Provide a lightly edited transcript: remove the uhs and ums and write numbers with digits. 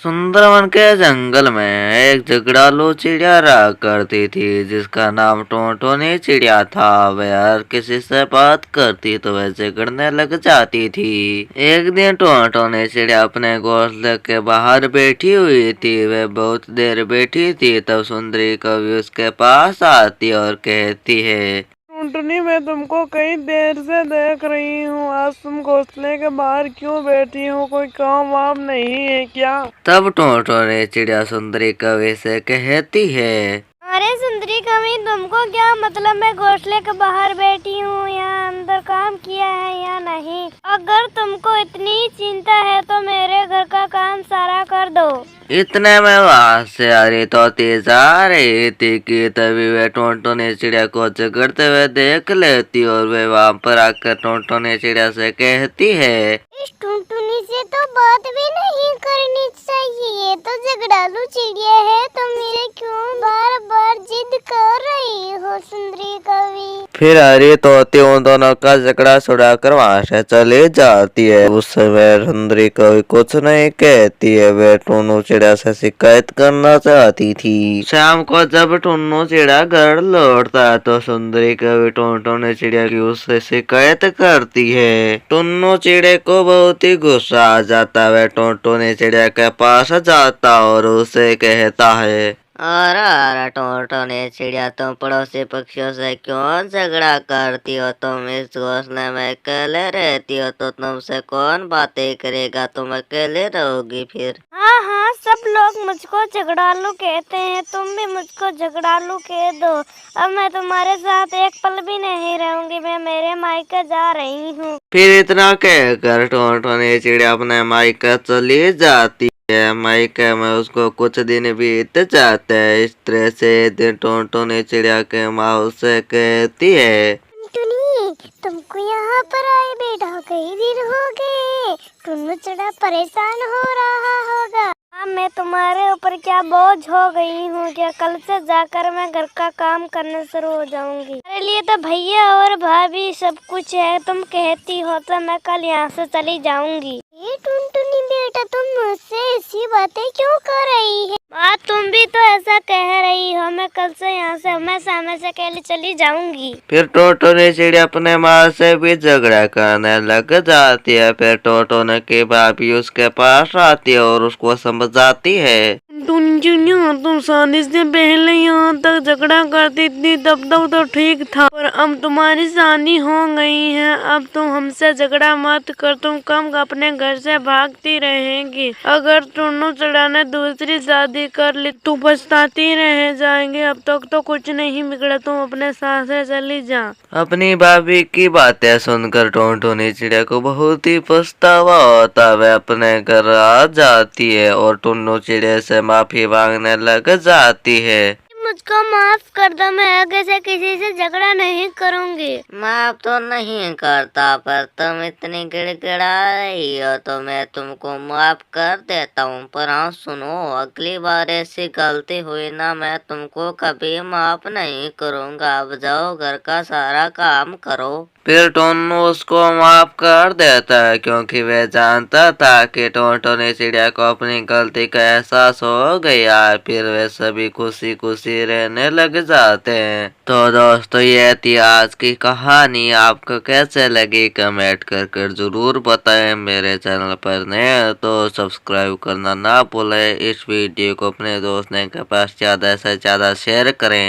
सुंदरवन के जंगल में एक झगड़ालू चिड़िया रहा करती थी जिसका नाम टोनटोनी चिड़िया था। वह हर किसी से बात करती तो वह झगड़ने लग जाती थी। एक दिन टोनटोनी चिड़िया अपने घोंसले के बाहर बैठी हुई थी। वह बहुत देर बैठी थी तब सुंदरी कवि उसके पास आती और कहती है, टुनटुनी, मैं तुमको कई देर से देख रही हूँ। आज तुम घोंसले के बाहर क्यों बैठी हो? कोई काम वाम नहीं है क्या? तब टोनटोनी चिड़िया सुंदरी कवि से कहती है, अरे सुंदरी कवि, तुमको क्या मतलब? मैं घोंसले के बाहर बैठी हूँ, यहाँ अंदर काम किया है या नहीं? अगर तुमको इतनी चिंता है तो मेरे घर का काम सारा कर दो। इतने में वहां से हरी तोती जा रही थी कि तभी वे टोनटोनी चिड़िया को झगड़ते हुए देख लेती और वे वहां पर आकर टोनटोनी चिड़िया से कहती है, इस टुनटुनी से तो बात भी नहीं करनी चाहिए। ये तो झगड़ालू चिड़िया है, तुम मेरे क्यों बार बार जिद कर रही हो सुंदरी कवि? फिर हरी तोती उन दोनों का झगड़ा छुड़ाकर वहां से चली जाती है। उस समय सुंदरी कवि कुछ नहीं कहती है, वे टुन्नू चिड़िया से शिकायत करना चाहती थी। शाम को जब टुन्नू चिड़िया घर लौटता है तो सुंदरी कवि टोनटोनी चिड़िया की उससे शिकायत करती है। टुन्नू चिड़िया को बहुत ही गुस्सा आ जाता है। वह टोनटोनी चिड़िया के पास जाता और उसे कहता है, अरे टोनटोनी चिड़िया, तुम पड़ोसी पक्षियों से क्यों झगड़ा करती हो? तुम इस घोंसले में अकेले रहती हो तो तुमसे कौन बातें करेगा? तुम अकेले रहोगी फिर। हाँ, सब लोग मुझको झगड़ालू कहते हैं, तुम भी मुझको झगड़ालू कह दो। अब मैं तुम्हारे साथ एक पल भी नहीं रहूंगी, मैं मेरे मायके जा रही हूँ। फिर इतना कहकर टोनटोनी चिड़िया अपने मायके चली जाती है। मायके में उसको कुछ दिन बीत जाते हैं। इस तरह से एक दिन टोनटोनी चिड़िया के माँ उससे कहती है, टुनटुनी, तुमको यहाँ पर आए बेटा कई दिन हो गए। टुन्नू चिड़िया परेशान हो रहा होगा। हाँ, मैं तुम्हारे ऊपर क्या बोझ हो गई हूँ क्या? कल से जाकर मैं घर का काम करना शुरू हो जाऊंगी। मेरे लिए तो भैया और भाभी सब कुछ है। तुम कहती हो तो मैं कल यहाँ से चली जाऊंगी। ये टुनटुनी बेटा, तुम मुझसे ऐसी बातें क्यों कर रही है? माँ, तुम भी तो ऐसा कह रही हो। मैं कल से यहाँ से हमेशा अकेले चली जाऊंगी। फिर टोनटोनी चिड़िया अपने माँ से भी झगड़ा करने लग जाती है। फिर टोनटोनी की भाभी उसके पास आती है और उसको समझाती है, टुनटुनी, तुम शादी से पहले यहाँ तक झगड़ा करती थी, तब तक तो ठीक था, पर अब तुम्हारी शादी हो गई है। अब तुम हमसे झगड़ा मत कर, तुम कम अपने घर से भागती रहेंगी। अगर टुन्नू चिड़िया ने दूसरी शादी कर ली तो पछताती रह जाएंगे। अब तक तो कुछ नहीं बिगड़ा, तुम अपने साथ से चली जा। अपनी भाभी की बातें सुनकर टोनटोनी चिड़िया को बहुत ही पछतावा होता है। वह अपने घर आ जाती है और टुन्नू चिड़िया से माफी मांगने लग जाती है। मुझको माफ कर दो, मैं आगे से किसी से झगड़ा नहीं करूंगी। माफ तो नहीं करता, पर तुम इतनी गिड़गिड़ा रही हो तो मैं तुमको माफ कर देता हूँ। पर हाँ सुनो, अगली बार ऐसी गलती हुई ना, मैं तुमको कभी माफ नहीं करूँगा। अब जाओ, घर का सारा काम करो। फिर टोनू उसको माफ कर देता है क्योंकि वह जानता था कि टोनटोनी चिड़िया को अपनी गलती का एहसास हो गया। फिर वे सभी खुशी खुशी रहने लग जाते हैं। तो दोस्तों, ये थी आज की कहानी। आपको कैसे लगी कमेंट कर जरूर बताएं। मेरे चैनल पर नए हैं तो सब्सक्राइब करना ना भूलें। इस वीडियो को अपने दोस्तों के पास ज़्यादा से ज़्यादा शेयर करें।